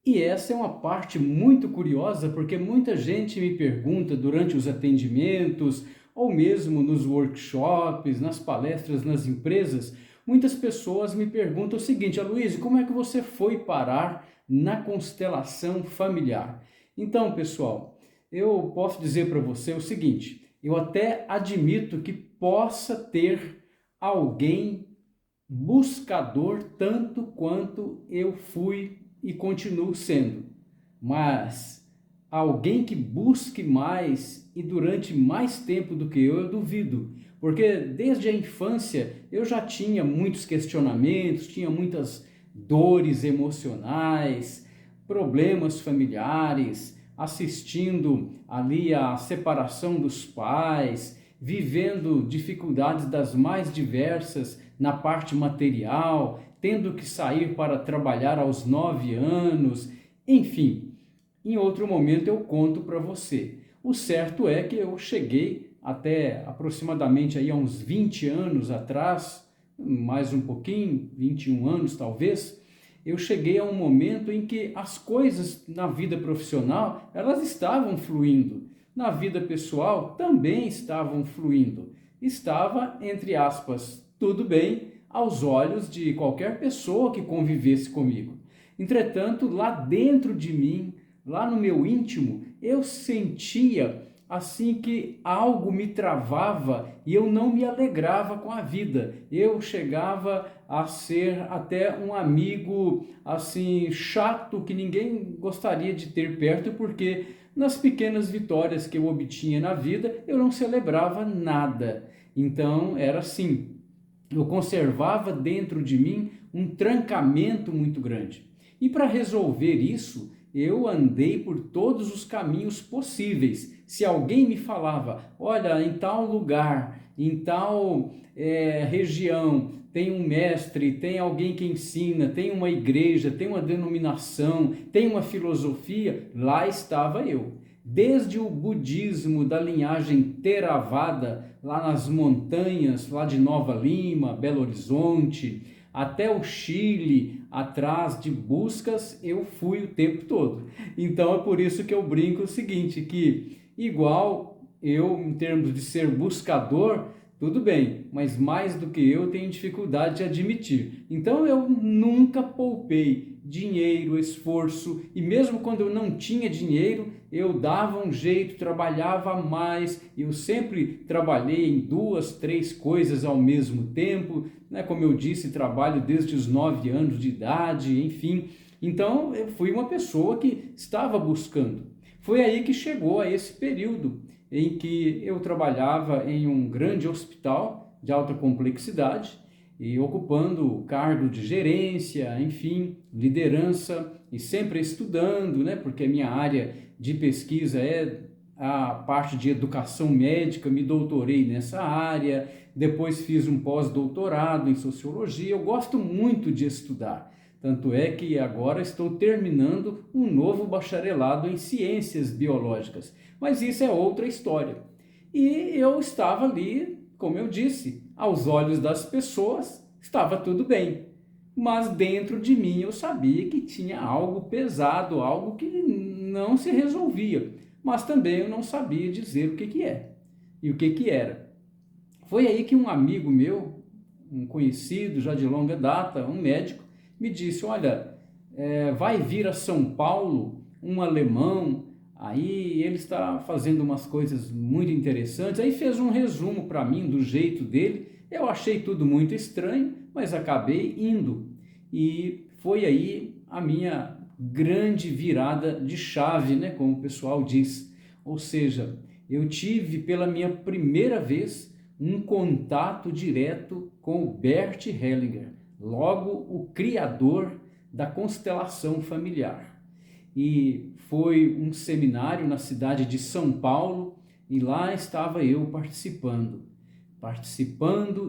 E essa é uma parte muito curiosa, porque muita gente me pergunta durante os atendimentos, ou mesmo nos workshops, nas palestras, nas empresas, muitas pessoas me perguntam o seguinte: Aloysio, como é que você foi parar na constelação familiar? Então, pessoal, eu posso dizer para você o seguinte: eu até admito que possa ter alguém buscador tanto quanto eu fui e continuo sendo, mas alguém que busque mais e durante mais tempo do que eu duvido, porque desde a infância eu já tinha muitos questionamentos, tinha muitas dores emocionais, problemas familiares, assistindo ali a separação dos pais, vivendo dificuldades das mais diversas na parte material, tendo que sair para trabalhar aos 9 anos, enfim. Em outro momento eu conto para você. O certo é que eu cheguei até aproximadamente aí a uns 20 anos atrás, mais um pouquinho, 21 anos talvez, eu cheguei a um momento em que as coisas na vida profissional, elas estavam fluindo. Na vida pessoal também estavam fluindo. Estava, entre aspas, tudo bem aos olhos de qualquer pessoa que convivesse comigo. Entretanto, lá dentro de mim, lá no meu íntimo, eu sentia assim que algo me travava e eu não me alegrava com a vida. Eu chegava a ser até um amigo assim chato que ninguém gostaria de ter perto, porque nas pequenas vitórias que eu obtinha na vida, eu não celebrava nada. Então era assim, eu conservava dentro de mim um trancamento muito grande. E para resolver isso, eu andei por todos os caminhos possíveis. Se alguém me falava, olha, em tal lugar, em tal região, tem um mestre, tem alguém que ensina, tem uma igreja, tem uma denominação, tem uma filosofia, lá estava eu. Desde o budismo da linhagem Theravada, lá nas montanhas, lá de Nova Lima, Belo Horizonte, até o Chile, atrás de buscas, eu fui o tempo todo. Então é por isso que eu brinco o seguinte, que igual eu, em termos de ser buscador, tudo bem, mas mais do que eu tenho dificuldade de admitir. Então eu nunca poupei dinheiro, esforço, e mesmo quando eu não tinha dinheiro, eu dava um jeito, trabalhava mais. Eu sempre trabalhei em 2, 3 coisas ao mesmo tempo, né? Como eu disse, trabalho desde os 9 anos de idade, enfim. Então eu fui uma pessoa que estava buscando. Foi aí que chegou a esse período em que eu trabalhava em um grande hospital de alta complexidade e ocupando o cargo de gerência, enfim, liderança e sempre estudando, né? Porque a minha área de pesquisa é a parte de educação médica, me doutorei nessa área, depois fiz um pós-doutorado em sociologia. Eu gosto muito de estudar. Tanto é que agora estou terminando um novo bacharelado em ciências biológicas. Mas isso é outra história. E eu estava ali, como eu disse, aos olhos das pessoas, estava tudo bem. Mas dentro de mim eu sabia que tinha algo pesado, algo que não se resolvia. Mas também eu não sabia dizer o que que é e o que que era. Foi aí que um amigo meu, um conhecido já de longa data, um médico, me disse: olha, vai vir a São Paulo um alemão, aí ele está fazendo umas coisas muito interessantes. Aí fez um resumo para mim do jeito dele. Eu achei tudo muito estranho, mas acabei indo. E foi aí a minha grande virada de chave, né, como o pessoal diz. Ou seja, eu tive pela minha primeira vez um contato direto com o Bert Hellinger, logo o criador da constelação familiar. E foi um seminário na cidade de São Paulo e lá estava eu participando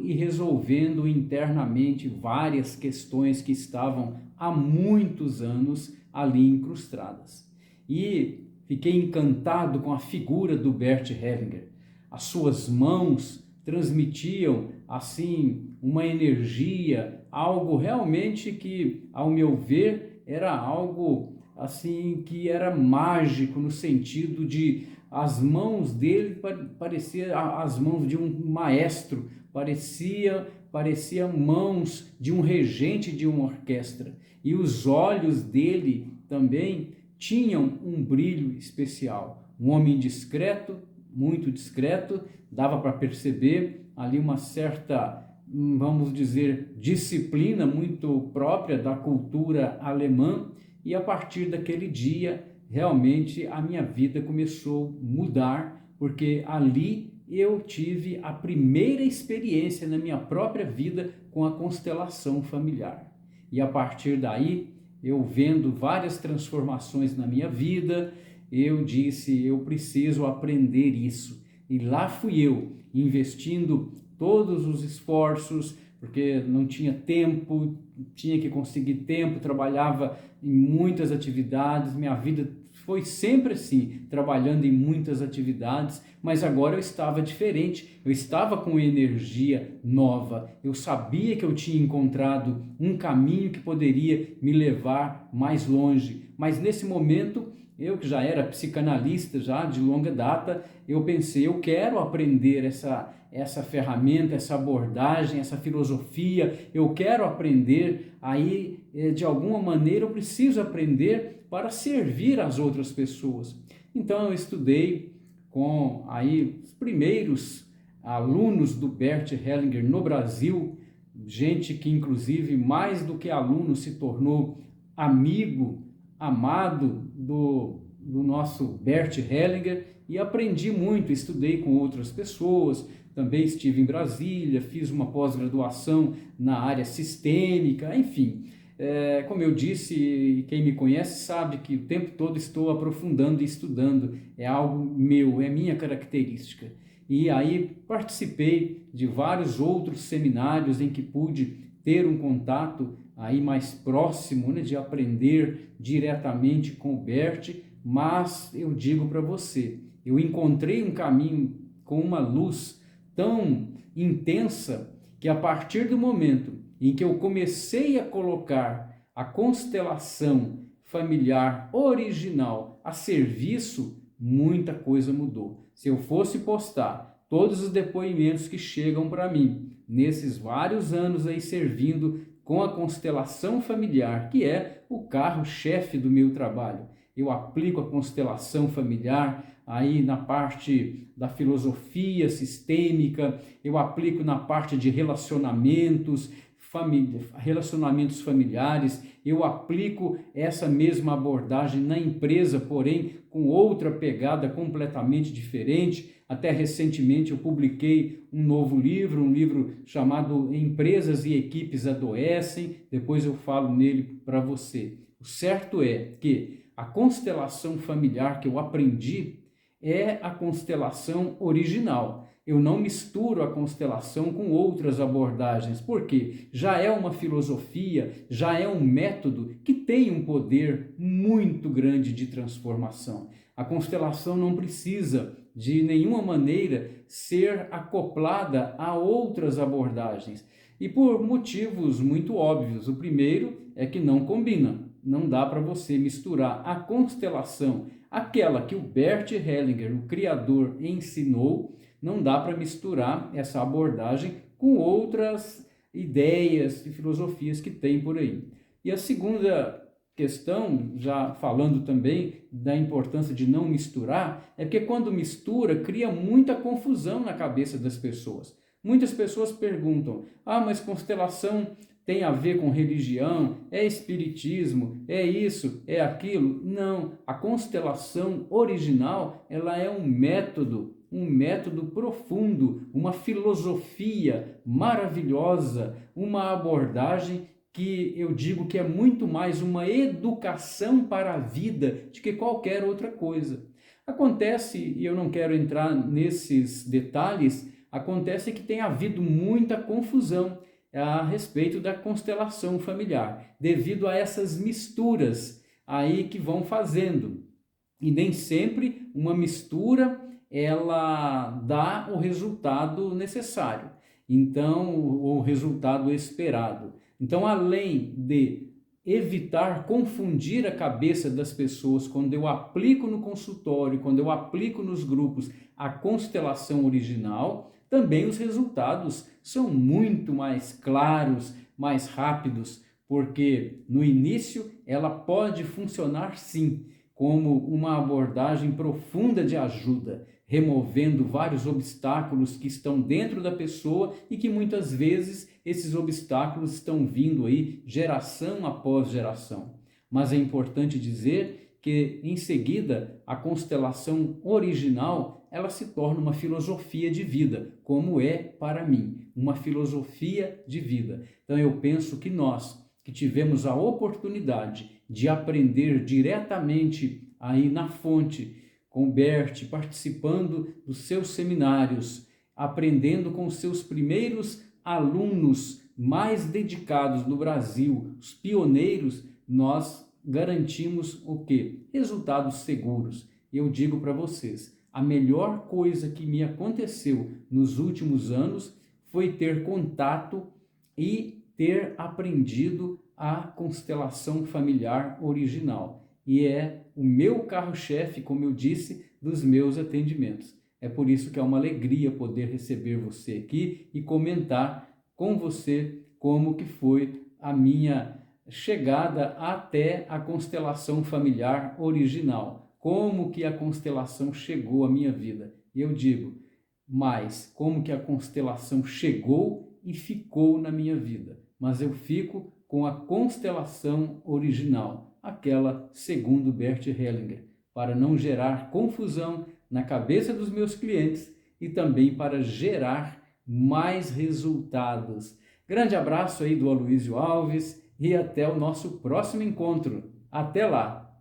e resolvendo internamente várias questões que estavam há muitos anos ali incrustadas. E fiquei encantado com a figura do Bert Hellinger. As suas mãos transmitiam assim uma energia, algo realmente que, ao meu ver, era algo assim que era mágico no sentido de as mãos dele parecia as mãos de um maestro, parecia mãos de um regente de uma orquestra. E os olhos dele também tinham um brilho especial. Um homem discreto, muito discreto, dava para perceber ali uma certa, vamos dizer, disciplina muito própria da cultura alemã, e a partir daquele dia, realmente a minha vida começou a mudar, porque ali eu tive a primeira experiência na minha própria vida com a constelação familiar. E a partir daí, eu vendo várias transformações na minha vida, eu disse, eu preciso aprender isso. E lá fui eu, investindo todos os esforços, porque não tinha tempo, tinha que conseguir tempo, trabalhava em muitas atividades, minha vida foi sempre assim, trabalhando em muitas atividades, mas agora eu estava diferente, eu estava com energia nova, eu sabia que eu tinha encontrado um caminho que poderia me levar mais longe, mas nesse momento, eu que já era psicanalista já de longa data, eu pensei, eu quero aprender essa ferramenta, essa abordagem, essa filosofia, eu quero aprender, aí de alguma maneira eu preciso aprender para servir as outras pessoas. Então eu estudei com aí os primeiros alunos do Bert Hellinger no Brasil, gente que inclusive mais do que aluno se tornou amigo, amado do nosso Bert Hellinger, e aprendi muito, estudei com outras pessoas, também estive em Brasília, fiz uma pós-graduação na área sistêmica, enfim. Como eu disse, quem me conhece sabe que o tempo todo estou aprofundando e estudando, é algo meu, é minha característica. E aí participei de vários outros seminários em que pude ter um contato aí mais próximo, né, de aprender diretamente com o Bert, mas eu digo para você, eu encontrei um caminho com uma luz tão intensa que a partir do momento em que eu comecei a colocar a constelação familiar original a serviço, muita coisa mudou. Se eu fosse postar todos os depoimentos que chegam para mim, nesses vários anos aí servindo com a constelação familiar, que é o carro-chefe do meu trabalho, eu aplico a constelação familiar aí na parte da filosofia sistêmica, eu aplico na parte de relacionamentos familiares, eu aplico essa mesma abordagem na empresa, porém com outra pegada completamente diferente. Até recentemente eu publiquei um novo livro, um livro chamado Empresas e Equipes Adoecem, depois eu falo nele para você. O certo é que a constelação familiar que eu aprendi é a constelação original. Eu não misturo a constelação com outras abordagens, porque já é uma filosofia, já é um método que tem um poder muito grande de transformação. A constelação não precisa de nenhuma maneira ser acoplada a outras abordagens, e por motivos muito óbvios. O primeiro é que não combina, não dá para você misturar a constelação, aquela que o Bert Hellinger, o criador, ensinou, não dá para misturar essa abordagem com outras ideias e filosofias que tem por aí. E a segunda questão, já falando também da importância de não misturar, é que quando mistura, cria muita confusão na cabeça das pessoas. Muitas pessoas perguntam, mas constelação tem a ver com religião, é espiritismo, é isso, é aquilo? Não, a constelação original, ela é um método profundo, uma filosofia maravilhosa, uma abordagem que eu digo que é muito mais uma educação para a vida do que qualquer outra coisa. Acontece, e eu não quero entrar nesses detalhes, acontece que tem havido muita confusão a respeito da constelação familiar, devido a essas misturas aí que vão fazendo. E nem sempre uma mistura ela dá o resultado necessário, então o resultado esperado. Então, além de evitar confundir a cabeça das pessoas quando eu aplico no consultório, quando eu aplico nos grupos a constelação original, também os resultados são muito mais claros, mais rápidos, porque no início ela pode funcionar sim como uma abordagem profunda de ajuda, removendo vários obstáculos que estão dentro da pessoa e que muitas vezes esses obstáculos estão vindo aí geração após geração. Mas é importante dizer que em seguida a constelação original ela se torna uma filosofia de vida, como é para mim, uma filosofia de vida. Então eu penso que nós que tivemos a oportunidade de aprender diretamente aí na fonte, com o Bert, participando dos seus seminários, aprendendo com os seus primeiros alunos mais dedicados no Brasil, os pioneiros, nós garantimos o quê? Resultados seguros. Eu digo para vocês, a melhor coisa que me aconteceu nos últimos anos foi ter contato e ter aprendido a constelação familiar original. E é o meu carro-chefe, como eu disse, dos meus atendimentos. É por isso que é uma alegria poder receber você aqui e comentar com você como que foi a minha chegada até a constelação familiar original. Como que a constelação chegou à minha vida. E eu digo, mas como que a constelação chegou e ficou na minha vida. Mas eu fico com a constelação original, aquela segundo Bert Hellinger, para não gerar confusão na cabeça dos meus clientes e também para gerar mais resultados. Grande abraço aí do Aloysio Alves e até o nosso próximo encontro. Até lá!